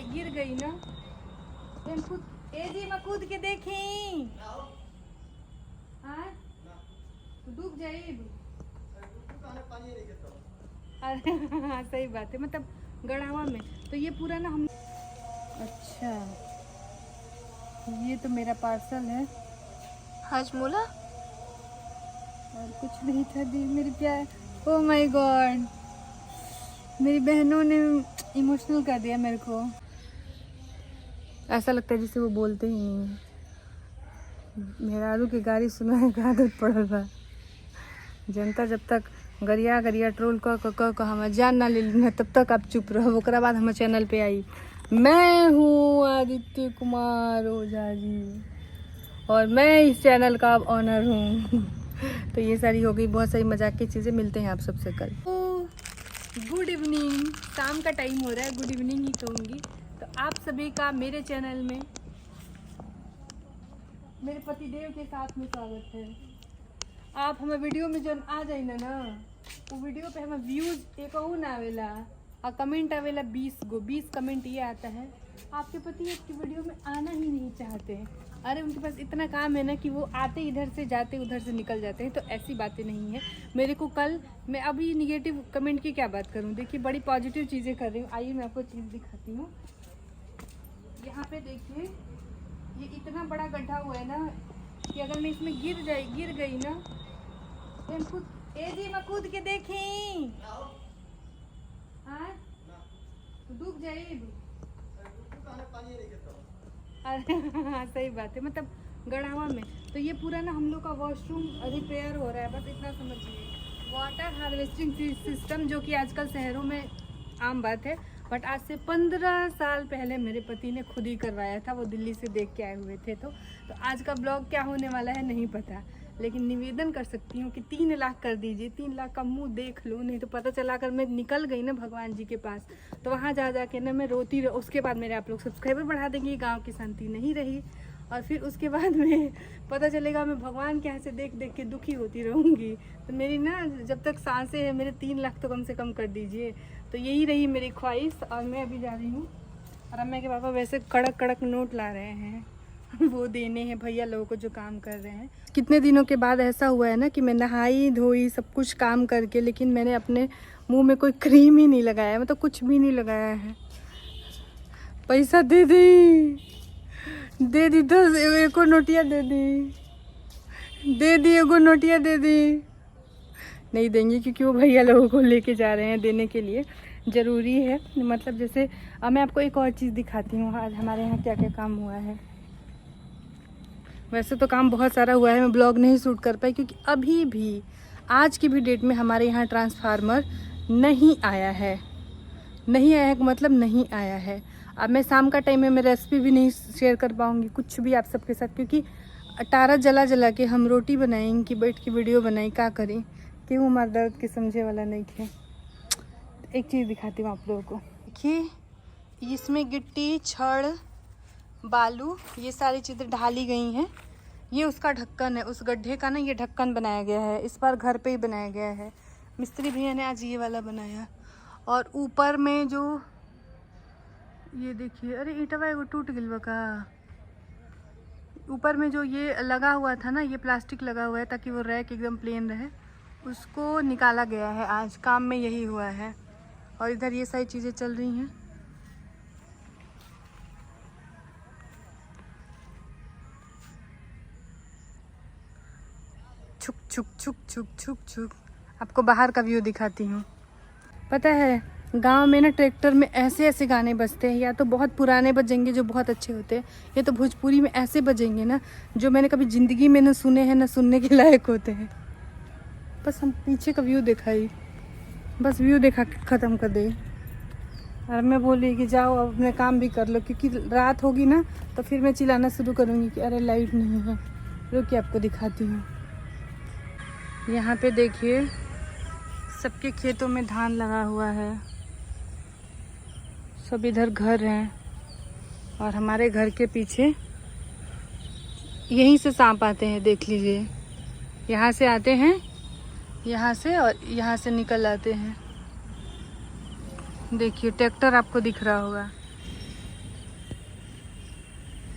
गिर गई ना जी मैं कूद के देखी डूब जाए। अरे हाँ सही बात है, मतलब गढ़ावा में तो ये पूरा ना हम। अच्छा ये तो मेरा पार्सल है हाजमोला और कुछ नहीं था दी मेरी प्यार। ओ माय गॉड, मेरी बहनों ने इमोशनल कर दिया मेरे को। ऐसा लगता है जैसे वो बोलते ही नहीं है। मेरा आलू की गाड़ी सुना है आदत पड़ल बा। जनता जब तक गरिया गरिया ट्रोल क हमार जान ना ले ली तब तक आप चुप रहो। ओकरा बाद हमारे चैनल पे आई मैं हूँ आदित्य कुमार ओझा जी और मैं इस चैनल का ऑनर हूँ। तो ये सारी हो गई बहुत सारी मजाक की चीज़ें। मिलते हैं आप सबसे कल। गुड इवनिंग, शाम का टाइम हो रहा है, गुड इवनिंग ही कहूँगी। तो आप सभी का मेरे चैनल में मेरे पतिदेव के साथ में स्वागत है। आप हमें वीडियो में जो आ जाए ना वो वीडियो पे हमें व्यूज एक ना आवेला और कमेंट आवेला 20 कमेंट ये आता है आपके पति आपकी वीडियो में आना ही नहीं चाहते। अरे उनके पास इतना काम है ना कि वो आते इधर से जाते उधर से निकल जाते हैं। तो ऐसी बातें नहीं है। मेरे को कल मैं अभी निगेटिव कमेंट की क्या बात करूं, देखिए बड़ी पॉजिटिव चीज़ें कर रही हूँ। आइए मैं आपको चीज़ दिखाती हूँ। यहाँ पे देखिए ये इतना बड़ा गड्ढा हुआ है ना कि अगर मैं इसमें गिर गई ना तो जी मैं कूद के देखी डूब जाए। अरे हाँ सही बात है, मतलब गढ़ावा में तो ये पूरा ना हम लोग का वॉशरूम रिपेयर हो रहा है। बस इतना समझिए। वाटर हार्वेस्टिंग सिस्टम जो कि आजकल शहरों में आम बात है, बट आज से 15 साल पहले मेरे पति ने खुद ही करवाया था। वो दिल्ली से देख के आए हुए थे। तो आज का ब्लॉग क्या होने वाला है नहीं पता, लेकिन निवेदन कर सकती हूँ कि 3 लाख कर दीजिए। 3 लाख का मुंह देख लो, नहीं तो पता चला अगर मैं निकल गई ना भगवान जी के पास तो वहाँ जा के ना मैं रोती उसके बाद मेरे आप लोग सब्सक्राइबर बढ़ा देंगे, गांव की शांति नहीं रही। और फिर उसके बाद में पता चलेगा मैं भगवान के यहाँ से देख के दुखी होती रहूँगी। तो मेरी ना जब तक सांसें हैं मेरे 3 लाख तो कम से कम कर दीजिए। तो यही रही मेरी ख्वाहिश। और मैं अभी जा रही हूँ और अम्मा के पापा वैसे कड़क नोट ला रहे हैं वो देने हैं भैया लोगों को जो काम कर रहे हैं। कितने दिनों के बाद ऐसा हुआ है ना कि मैं नहाई धोई सब कुछ काम करके, लेकिन मैंने अपने मुंह में कोई क्रीम ही नहीं लगाया, मतलब कुछ भी नहीं लगाया है। पैसा दे दी 10 एको नोटिया दे दी एगो नोटिया दे दी। नहीं देंगे क्योंकि वो भैया लोगों को लेके जा रहे हैं देने के लिए। ज़रूरी है, मतलब जैसे अब मैं आपको एक और चीज़ दिखाती हूँ आज हमारे यहाँ क्या क्या काम हुआ है। वैसे तो काम बहुत सारा हुआ है, मैं ब्लॉग नहीं शूट कर पाई क्योंकि अभी भी आज की भी डेट में हमारे यहाँ ट्रांसफार्मर नहीं आया है। नहीं आया है मतलब नहीं आया है। अब मैं शाम का टाइम में मैं रेसिपी भी नहीं शेयर कर पाऊँगी कुछ भी आप सबके साथ, क्योंकि अटारा जला के हम रोटी बनाएंगे कि बैठ की वीडियो बनाई क्या करें, क्यों हमारे दर्द के समझे वाला नहीं थे। एक चीज़ दिखाती हूँ आप लोगों को। देखिए इसमें गिट्टी छड़ बालू ये सारी चीज़ें ढाली गई हैं। ये उसका ढक्कन है, उस गड्ढे का ना ये ढक्कन बनाया गया है। इस बार घर पे ही बनाया गया है। मिस्त्री भैया ने आज ये वाला बनाया। और ऊपर में जो ये देखिए, अरे ईंटवा वो टूट गिलवा का। ऊपर में जो ये लगा हुआ था ना, ये प्लास्टिक लगा हुआ है ताकि वो रैक एकदम प्लेन रहे, उसको निकाला गया है। आज काम में यही हुआ है। और इधर ये सारी चीज़ें चल रही हैं। छुक छुक छुक छुक छुक छुक। आपको बाहर का व्यू दिखाती हूँ। पता है गांव में ना ट्रैक्टर में ऐसे ऐसे गाने बजते हैं, या तो बहुत पुराने बजेंगे जो बहुत अच्छे होते हैं, या तो भोजपुरी में ऐसे बजेंगे ना जो मैंने कभी ज़िंदगी में ना सुने हैं ना सुनने के लायक होते हैं। बस हम पीछे का व्यू दिखाई, बस व्यू देखा के ख़त्म कर दे। और मैं बोली कि जाओ अब अपने काम भी कर लो, क्योंकि रात होगी ना तो फिर मैं चिल्लाना शुरू करूँगी कि अरे लाइट नहीं है। रुकिए आपको दिखाती हूँ। यहाँ पे देखिए सबके खेतों में धान लगा हुआ है। सब इधर घर हैं और हमारे घर के पीछे यहीं से सांप आते हैं। देख लीजिए, यहाँ से आते हैं, यहाँ से और यहाँ से निकल आते हैं। देखिए ट्रैक्टर आपको दिख रहा होगा।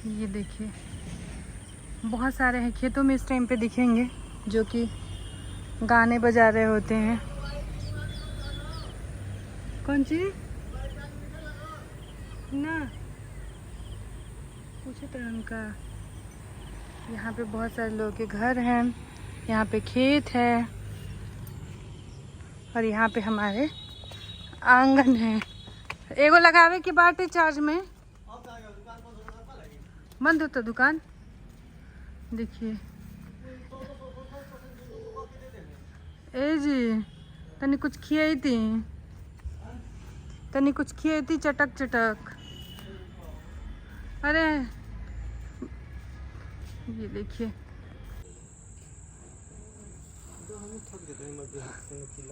ये देखिए बहुत सारे हैं खेतों में, इस टाइम पे दिखेंगे जो कि गाने बजा रहे होते हैं। कौन सी ना पूछे तो उनका। यहाँ पे बहुत सारे लोगों के घर हैं, यहाँ पे खेत है और यहाँ पे हमारे आंगन है। एगो लगावे के बाटे चार्ज में बंद होता दुकान। देखिए ए जी तनी कुछ खियाई थी, तनी कुछ खियाई थी चटक चटक। अरे ये देखिए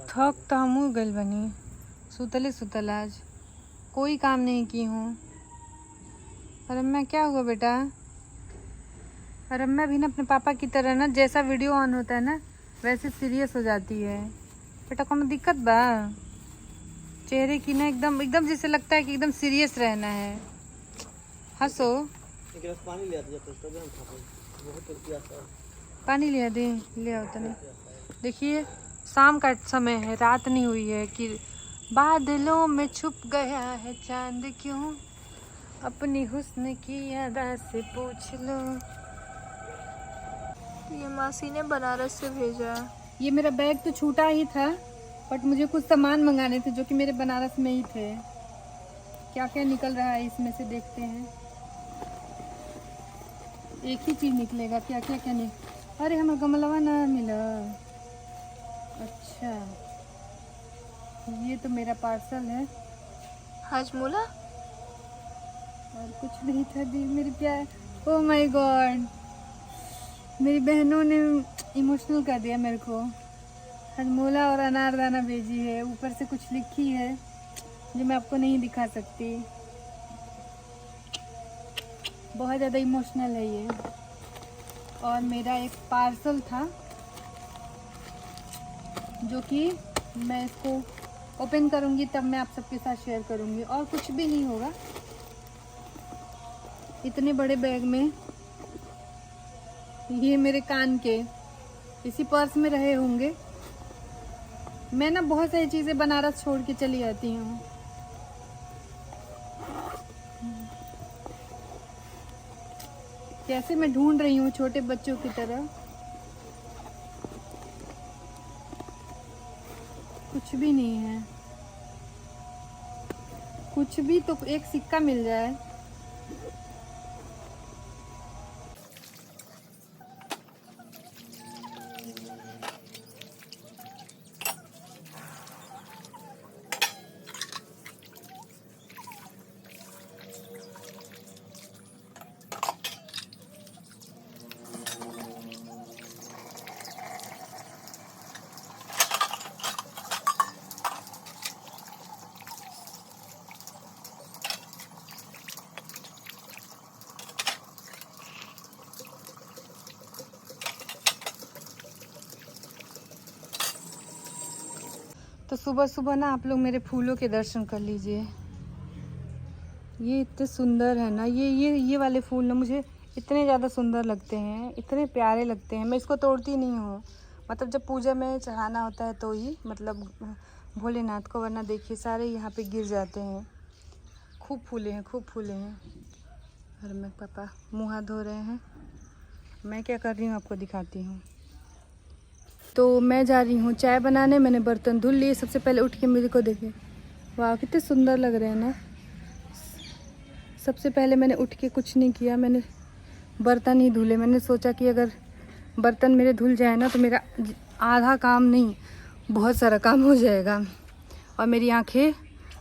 थक तो हम गल बनी, सुतले सुतल आज कोई काम नहीं की हूँ। अरे मैं क्या हुआ बेटा? अरे मैं भी ना अपने पापा की तरह ना, जैसा वीडियो ऑन होता है ना वैसे सीरियस हो जाती है। बेटा कोनो दिक्कत बा? चेहरे की ना एकदम एकदम जैसे लगता है कि एकदम सीरियस रहना है। हंसो। पानी लिया दे, ले आओ तने। देखिए शाम का समय है, रात नहीं हुई है कि बादलों में छुप गया है चांद क्यों, अपनी हुस्न की अदा से पूछ लो। ये मासी ने बनारस से भेजा है। ये मेरा बैग तो छूटा ही था, बट मुझे कुछ सामान मंगाने थे जो कि मेरे बनारस में ही थे। क्या क्या निकल रहा है इसमें से देखते हैं। एक ही चीज निकलेगा, क्या क्या क्या नहीं। अरे हमें गमलवा ना मिला। अच्छा ये तो मेरा पार्सल है। हजमूला और कुछ नहीं था दी मेरी प्यार। ओह माय गॉड, मेरी बहनों ने इमोशनल कर दिया मेरे को। हजमोला और अनारदाना भेजी है, ऊपर से कुछ लिखी है जो मैं आपको नहीं दिखा सकती। बहुत ज़्यादा इमोशनल है ये। और मेरा एक पार्सल था जो कि मैं इसको ओपन करूँगी तब मैं आप सबके साथ शेयर करूँगी, और कुछ भी नहीं होगा। इतने बड़े बैग में ये मेरे कान के इसी पर्स में रहे होंगे। मैं ना बहुत सारी चीज़ें बनारस छोड़ के चली जाती हूँ। कैसे मैं ढूंढ रही हूँ छोटे बच्चों की तरह। कुछ भी नहीं है, कुछ भी तो एक सिक्का मिल जाए। तो सुबह सुबह ना आप लोग मेरे फूलों के दर्शन कर लीजिए। ये इतने सुंदर है ना, ये वाले फूल ना मुझे इतने ज़्यादा सुंदर लगते हैं, इतने प्यारे लगते हैं। मैं इसको तोड़ती नहीं हूँ, मतलब जब पूजा में चढ़ाना होता है तो ही, मतलब भोलेनाथ को, वरना देखिए सारे यहाँ पे गिर जाते हैं। खूब फूले हैं, खूब फूले हैं। और मैं पापा मुँह हाथ धो रहे हैं, मैं क्या कर रही हूँ आपको दिखाती हूँ। तो मैं जा रही हूँ चाय बनाने। मैंने बर्तन धुल लिए। सबसे पहले उठ के मेरे को देखे, वाह कितने सुंदर लग रहे हैं ना। सबसे पहले मैंने उठ के कुछ नहीं किया, मैंने बर्तन ही धुले। मैंने सोचा कि अगर बर्तन मेरे धुल जाए ना तो मेरा आधा काम नहीं बहुत सारा काम हो जाएगा। और मेरी आंखें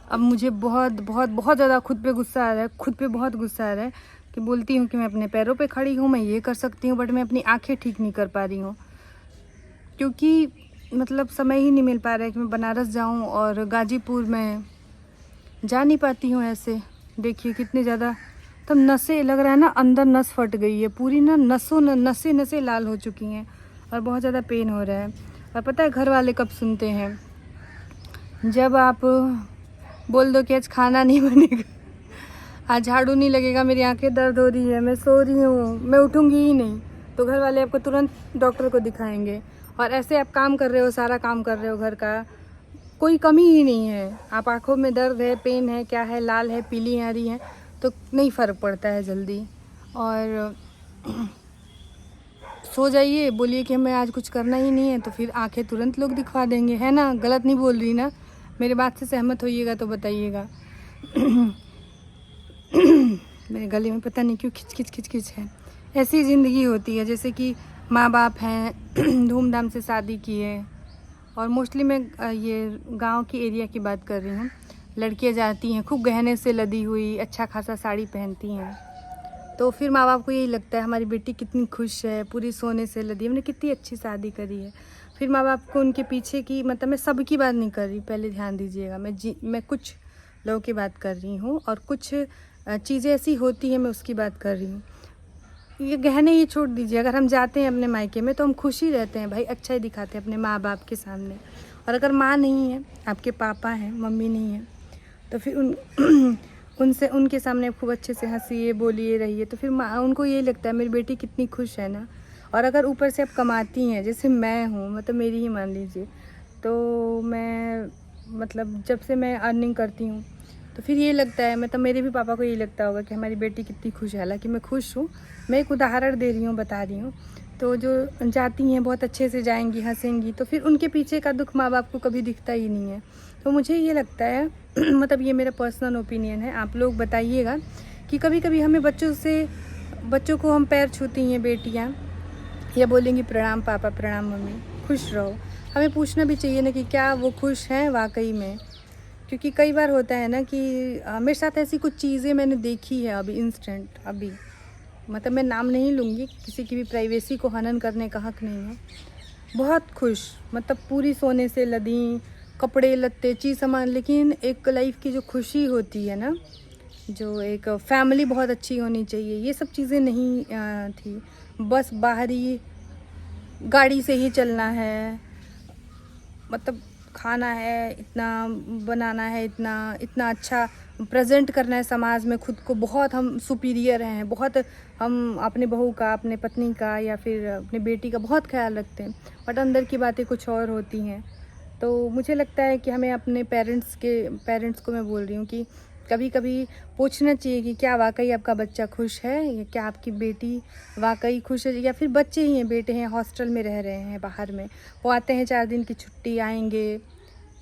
अब मुझे बहुत बहुत बहुत ज़्यादा खुद पे गुस्सा आ रहा है, खुद पे बहुत गुस्सा आ रहा है कि बोलती हूँ कि मैं अपने पैरों पे खड़ी हूँ, मैं ये कर सकती हूँ, बट मैं अपनी आंखें ठीक नहीं कर पा रही हूँ। क्योंकि मतलब समय ही नहीं मिल पा रहा है कि मैं बनारस जाऊँ, और गाजीपुर में जा नहीं पाती हूँ ऐसे। देखिए कितने ज़्यादा तब नसें, लग रहा है ना अंदर नस फट गई है पूरी ना, नसें लाल हो चुकी हैं और बहुत ज़्यादा पेन हो रहा है। और पता है घर वाले कब सुनते हैं? जब आप बोल दो कि आज खाना नहीं बनेगा। आज झाड़ू नहीं लगेगा, मेरी आंखें दर्द हो रही है, मैं सो रही हूँ, मैं उठूँगी ही नहीं, तो घर वाले आपको तुरंत डॉक्टर को दिखाएंगे। और ऐसे आप काम कर रहे हो, सारा काम कर रहे हो घर का, कोई कमी ही नहीं है। आप आँखों में दर्द है, पेन है, क्या है, लाल है, पीली आ रही है, तो नहीं फ़र्क पड़ता है जल्दी। और सो जाइए, बोलिए कि हमें आज कुछ करना ही नहीं है, तो फिर आंखें तुरंत लोग दिखवा देंगे, है ना? गलत नहीं बोल रही ना? मेरे बात से सहमत होइएगा तो बताइएगा। मेरे गले में पता नहीं क्यों खिच खिच खिच खिच है। ऐसी ज़िंदगी होती है, जैसे कि माँ बाप हैं, धूमधाम से शादी की है, और मोस्टली मैं ये गांव की एरिया की बात कर रही हूँ। लड़कियाँ जाती हैं खूब गहने से लदी हुई, अच्छा खासा साड़ी पहनती हैं, तो फिर माँ बाप को यही लगता है हमारी बेटी कितनी खुश है, पूरी सोने से लदी, हमने कितनी अच्छी शादी करी है। फिर माँ बाप को उनके पीछे की, मतलब मैं सबकी बात नहीं कर रही, पहले ध्यान दीजिएगा, मैं कुछ लोगों की बात कर रही हूँ, और कुछ चीज़ें ऐसी होती हैं मैं उसकी बात कर रही हूँ। ये गहने ये छोड़ दीजिए, अगर हम जाते हैं अपने मायके में तो हम खुश ही रहते हैं भाई, अच्छा ही दिखाते हैं अपने माँ बाप के सामने। और अगर माँ नहीं है, आपके पापा हैं, मम्मी नहीं है, तो फिर उनसे उनके सामने खूब अच्छे से हंसिए, बोलिए, रहिए, तो फिर माँ उनको यही लगता है मेरी बेटी कितनी खुश है ना। और अगर ऊपर से आप कमाती हैं, जैसे मैं हूँ, मतलब मेरी ही मान लीजिए, तो मैं मतलब जब से मैं अर्निंग करती हूँ तो फिर ये लगता है, मतलब मेरे भी पापा को यही लगता होगा कि हमारी बेटी कितनी खुश है। हालांकि मैं खुश हूँ, मैं एक उदाहरण दे रही हूँ, बता रही हूँ। तो जो जाती हैं बहुत अच्छे से जाएंगी, हंसेंगी, तो फिर उनके पीछे का दुख माँ बाप को कभी दिखता ही नहीं है। तो मुझे ये लगता है मतलब ये मेरा पर्सनल ओपिनियन है, आप लोग बताइएगा कि कभी कभी हमें बच्चों को हम पैर छूती हैं बेटियाँ, या बोलेंगी प्रणाम पापा, प्रणाम मम्मी, खुश रहो। हमें पूछना भी चाहिए ना कि क्या वो खुश हैं वाकई में। क्योंकि कई बार होता है ना कि मेरे साथ ऐसी कुछ चीज़ें मैंने देखी है अभी इंस्टेंट, अभी मतलब मैं नाम नहीं लूँगी, किसी की भी प्राइवेसी को हनन करने का हक नहीं है। बहुत खुश, मतलब पूरी सोने से लदी, कपड़े लत्ते, चीज़ सामान, लेकिन एक लाइफ की जो खुशी होती है ना, जो एक फैमिली बहुत अच्छी होनी चाहिए, ये सब चीज़ें नहीं थी। बस बाहरी गाड़ी से ही चलना है, मतलब खाना है, इतना बनाना है, इतना अच्छा प्रेजेंट करना है समाज में खुद को, बहुत हम सुपीरियर हैं, बहुत हम अपने बहू का, अपने पत्नी का, या फिर अपने बेटी का बहुत ख्याल रखते हैं, बट अंदर की बातें कुछ और होती हैं। तो मुझे लगता है कि हमें अपने पेरेंट्स को मैं बोल रही हूँ कि कभी कभी पूछना चाहिए कि क्या वाकई आपका बच्चा खुश है, या क्या आपकी बेटी वाकई खुश है, या फिर बच्चे ही हैं, बेटे हैं, हॉस्टल में रह रहे हैं, बाहर में, वो आते हैं 4 दिन की छुट्टी, आएंगे,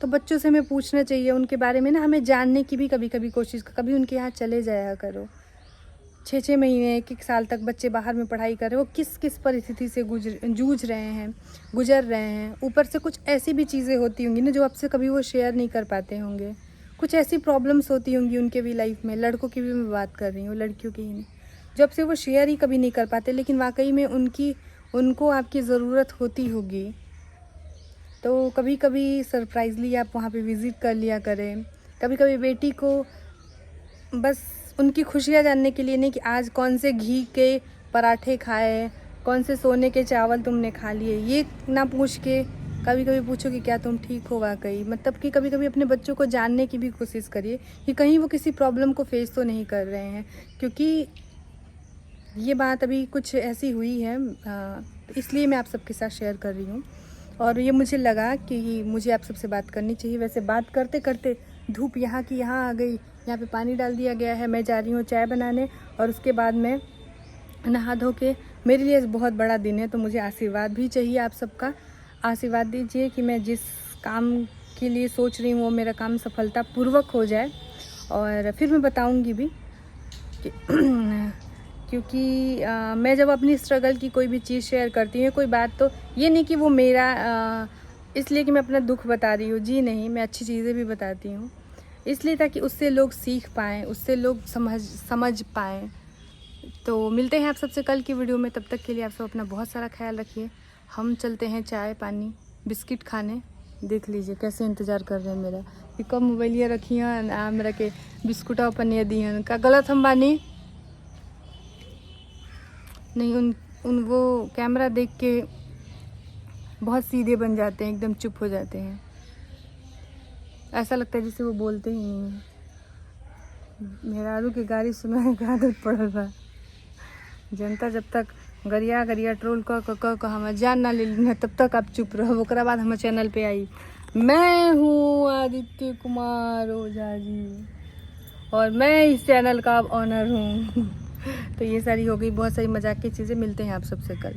तो बच्चों से हमें पूछना चाहिए उनके बारे में ना, हमें जानने की भी कभी कभी कोशिश, कभी उनके यहाँ चले जाया करो। 6-6 महीने, 1-1 साल तक बच्चे बाहर में पढ़ाई कर रहे हो, किस किस परिस्थिति से गुजर रहे हैं। ऊपर से कुछ ऐसी भी चीज़ें होती होंगी ना जो आपसे कभी वो शेयर नहीं कर पाते होंगे, कुछ ऐसी प्रॉब्लम्स होती होंगी उनके भी लाइफ में, लड़कों की भी मैं बात कर रही हूँ, लड़कियों की ही नहीं, जो आपसे वो शेयर ही कभी नहीं कर पाते, लेकिन वाकई में उनको आपकी ज़रूरत होती होगी। तो कभी कभी सरप्राइजली आप वहाँ पे विज़िट कर लिया करें। कभी कभी बेटी को बस उनकी खुशियाँ जानने के लिए नहीं कि आज कौन से घी के पराठे खाए, कौन से सोने के चावल तुमने खा लिए, ये ना पूछ के कभी कभी पूछो कि क्या तुम ठीक हो वाकई। मतलब कि कभी कभी अपने बच्चों को जानने की भी कोशिश करिए कि कहीं वो किसी प्रॉब्लम को फेस तो नहीं कर रहे हैं। क्योंकि ये बात अभी कुछ ऐसी हुई है, इसलिए मैं आप सबके साथ शेयर कर रही हूँ, और ये मुझे लगा कि मुझे आप सबसे बात करनी चाहिए। वैसे बात करते करते धूप यहाँ की यहाँ आ गई, यहाँ पे पानी डाल दिया गया है, मैं जा रही हूँ चाय बनाने, और उसके बाद मैं नहा धो के, मेरे लिए बहुत बड़ा दिन है, तो मुझे आशीर्वाद भी चाहिए आप सबका। आशीर्वाद दीजिए कि मैं जिस काम के लिए सोच रही हूँ वो मेरा काम सफलतापूर्वक हो जाए, और फिर मैं बताऊँगी भी कि क्योंकि मैं जब अपनी स्ट्रगल की कोई भी चीज़ शेयर करती हूँ, कोई बात, तो ये नहीं कि वो मेरा इसलिए कि मैं अपना दुख बता रही हूँ, जी नहीं, मैं अच्छी चीज़ें भी बताती हूँ, इसलिए ताकि उससे लोग सीख पाएँ, उससे लोग समझ पाएँ। तो मिलते हैं आप सबसे कल की वीडियो में, तब तक के लिए आप सब अपना बहुत सारा ख्याल रखिए। हम चलते हैं चाय पानी बिस्किट खाने। देख लीजिए कैसे इंतज़ार कर रहे हैं मेरा, कि कब मोबाइलिया रखी हैं मेरा के बिस्कुट और पनिया दी हैं, का गलत हम बानी नहीं। उन वो कैमरा देख के बहुत सीधे बन जाते हैं, एकदम चुप हो जाते हैं, ऐसा लगता है जैसे वो बोलते ही नहीं हैं। मेहरारू की गाड़ी सुनाने का आदत पड़ल बा। जनता जब तक गरिया गरिया ट्रोल क हमार जान ना ले ली तब तक आप चुप रहो। ओकरा बाद हमारे चैनल पे आई, मैं हूँ आदित्य कुमार ओझा जी और मैं इस चैनल का ऑनर हूँ। तो ये सारी हो गई बहुत सारी मजाक की चीज़ें। मिलते हैं आप सबसे कल।